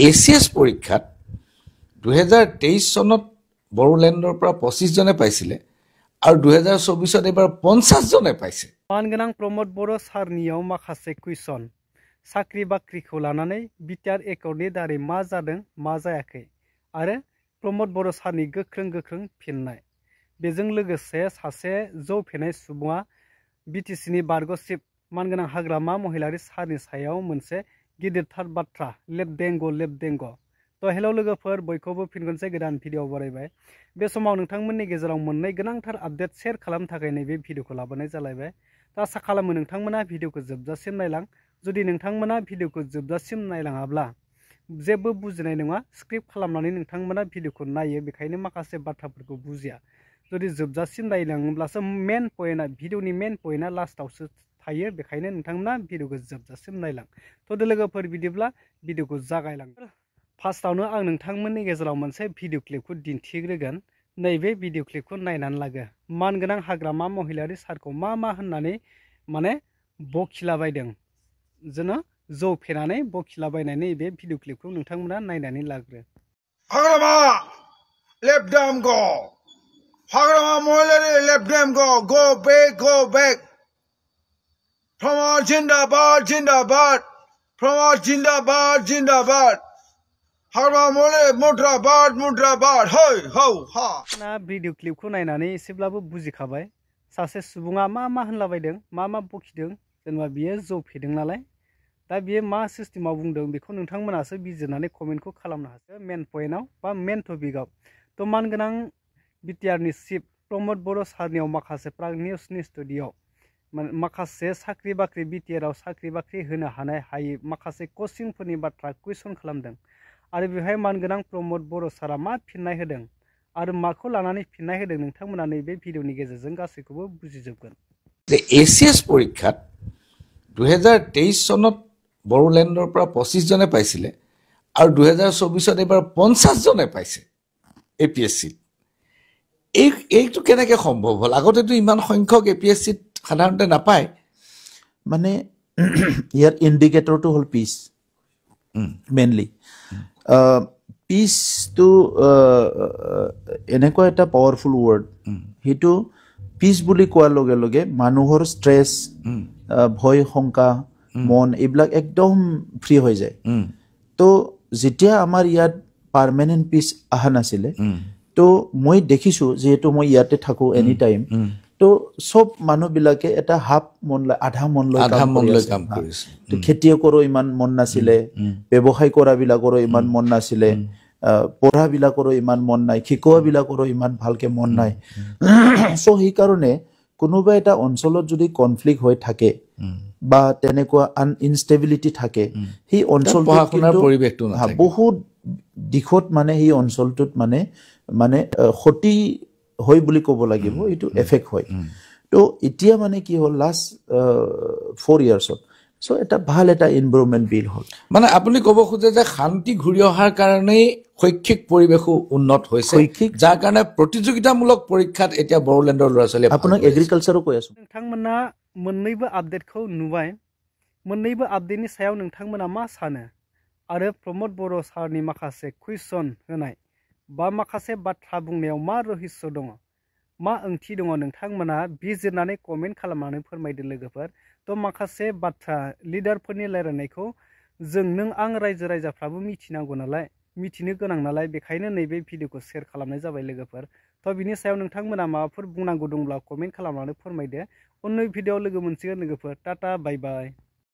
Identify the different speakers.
Speaker 1: ACS পৰীক্ষাত 2023 চনত বড়োলেণ্ডৰ পৰা 25 জনে পাইছিলে আৰু 2024 এবাৰ 50 জনে পাইছে।
Speaker 2: मानगोनां प्रमोद बर' सारनियाव माखासे कुइसन साख्रि बाख्रिखौ लानानै बिटिआर एकाउन्टनि दारै मा जादों मा जायाखै आरो प्रमोद बर' सारनि गोख्रों फिननाय बेजों लोगोसे सासे जौ फेनाय सुबुङा बिटिसिनि बारग' चिफ मानगोनां हाग्रामा महिलारि सारनि सायाव मोनसे गिदिरथार बाथ्रा लेबदेंग तो हेलौ लोगोफोर बयखौबो फिन खनसे गोदान भिडिअ बरायबाय बे समाव नोंथांमोननि गेजेराव मोननै गोनांथार आपडेट शेयार खालामनो थाखाय नैबे भिडिअखौ लाबोनाय जालायबाय। आसा खालामो नोंथांमोना भिडिअखौ जोबजासिम नायलां। जुदि नोंथांमोना भिडिअखौ जोबजासिम नायलाङाब्ला जेबो बुजिनाय नङा। स्क्रिप्ट खालामनानै नोंथांमोना भिडिअखौ नायो, बेखायनो माखासे बाथ्राफोरखौ बुजिया। जुदि जोबजासिम नायलाङोब्लासो मेन पइन्टआ भिडिअनि मेन पइन्टआ लास्टआवसो थायो, बेखायनो नोंथांमोना भिडिअखौ जोबजासिम नायलां। थ' लोगोफोर बिदिब्ला भिडिअखौ जागायलां। फार्स्टआवनो आं नोंथांमोननि गेजेराव मोनसे भिडिअ क्लिपखौ दिन्थिग्रोगोन। नैबे भिडिअ क्लिपखौ नायनानै लागो। मानगोनां हाग्रामा महिलारि सारखौ मा होननानै माने बखिलाबायदों, जोङो जौ फेनानै बखिलाबायनानै बे भिडिअ क्लिपखौ नोंथांमोना नायनानै लाग्रो।
Speaker 3: Hagrama left them go, Hagrama Mohilary left them go back Pramod जिंदाबाद प्रमोद जिंदाबाद मुद्राबाद है हौ हा
Speaker 2: ना भिडिअ क्लिपखौ नायनानै एसेब्लाबो बुजिखाबाय सासे सुबुङा मा होनलाबायदों, मा बखिदों। जेनेबा बियो जौ फेदों नालाय, दा बियो मा सिस्टेमाव बुंदों बेखौ नोंथांमोनासो बिजिरनानै कमेन्टखौ खालामनो हासो मेन पइन्टआव बा मेन टपिकआव। थ' मानगोनां बिटिआरनि चिफ प्रमोद बर' सारनियाव माखासे प्राग निउसनि स्टुडिअ'आव माखासे साख्रि बाख्रि बिटिआरआव साख्रि बाख्रि होनो हानाय हायै माखासे कचिंफोरनि बाथ्रा कुइसन खालामदों आरो बेवहाय मानगोनां प्रमोद बर' सारा मा फिननाय होदों आरो माखौ लानानै फिननाय होदों नोंथांमोना नैबे भिडिअनि गेजेरजों गासैखौबो बुजिजोबगोन।
Speaker 1: एছিএছ পৰীক্ষাত 2023 চনত বড়োলেণ্ডৰ পৰা 25 জনে পাইছিলে আৰু 2024 এবাৰ 50 জনে পাইছে এপিএছচিত। এইটো কেনেকৈ সম্ভৱ হ'ল? আগতেতো ইমান সংখ্যক এপিএছচিত সাধাৰণতে নাপায়।
Speaker 4: মানে ইয়াৰ ইণ্ডিকেটৰটো হ'ল পিচ মেইনলি। পিচটো এনেকুৱা এটা পাৱাৰফুল ৱৰ্ড, সেইটো পিচ বুলি কোৱাৰ লগে লগে মানুহৰ ষ্ট্ৰেছ, ভয় শংকা, মন এইবিলাক একদম ফ্ৰী হৈ যায়। তো যেতিয়া আমাৰ ইয়াত পাৰ্মানেণ্ট পিচ অহা নাছিলে, তো মই দেখিছোঁ, যিহেতু মই ইয়াতে থাকোঁ এনি টাইম, তো চব মানুহবিলাকে এটা হাফ মন লৈ আধা মন লৈ কাম কৰিছে। তো খেতিয়কৰো ইমান মন নাছিলে, ব্যৱসায় কৰাবিলাকৰো ইমান মন নাছিলে, পঢ়াবিলাকৰো ইমান মন নাই, শিকোৱাবিলাকৰো ইমান ভালকে মন নাই। চ' সেইকাৰণে কোনোবা এটা অঞ্চলত যদি কনফ্লিক্ট হৈ থাকে বা তেনেকুৱা ইনষ্টেবিলিটি থাকে, সেই অঞ্চলটোত বহুত দিশত মানে সেই অঞ্চলটোত মানে ক্ষতি হয় বুলি ক'ব লাগিব, এইটো এফেক্ট হয়। তো এতিয়া মানে কি হ'ল লাষ্ট 4 ইয়াৰ্ছত চ' এটা ভাল এটা এনভাইৰনমেণ্ট বিল হ'ল।
Speaker 1: মানে আপুনি ক'ব খোজে যে শান্তি ঘূৰি অহাৰ কাৰণেই শৈক্ষিক পৰিৱেশো উন্নত হৈছে, যাৰ কাৰণে প্ৰতিযোগিতামূলক পৰীক্ষাত এতিয়া বড়োলেণ্ডৰ ল'ৰা ছোৱালীয়ে
Speaker 4: আপোনাক এগ্ৰিকালচাৰো কৈ আছো।
Speaker 2: नोंथांमोना मोननैबो आपडेटखौ नुबाय। मोननैबो आपडेटनि सायाव नोंथांमोना मा सानो आरो प्रमोद बर' सारनि माखासे कुइसन होनाय बा माखासे बाथ्रा बुंनायाव मा रहस्य दङ, मा ओंथि दङ, नोंथांमोना बिजिरनानै कमेन्ट खालामनानै फोरमायदो लोगोफोर। थ' माखासे बाथ्रा लिडारफोरनि रायलायनायखौ नों आं रायजो राजाफ्राबो मिथिनांगौ नालाय, मिथिनो गोनां नालाय, बेखायनो नैबे भिडिअखौ शेयार खालामनाय जाबाय लोगोफोर। थ' बिनि सायाव नोंथांमोना माबाफोर बुंनांगौ दंब्ला कमेन्ट खालामनानै फोरमायदो। उननि भिडिअआव लोगो मोनसिगोन लोगोफोर। Tata bye bye.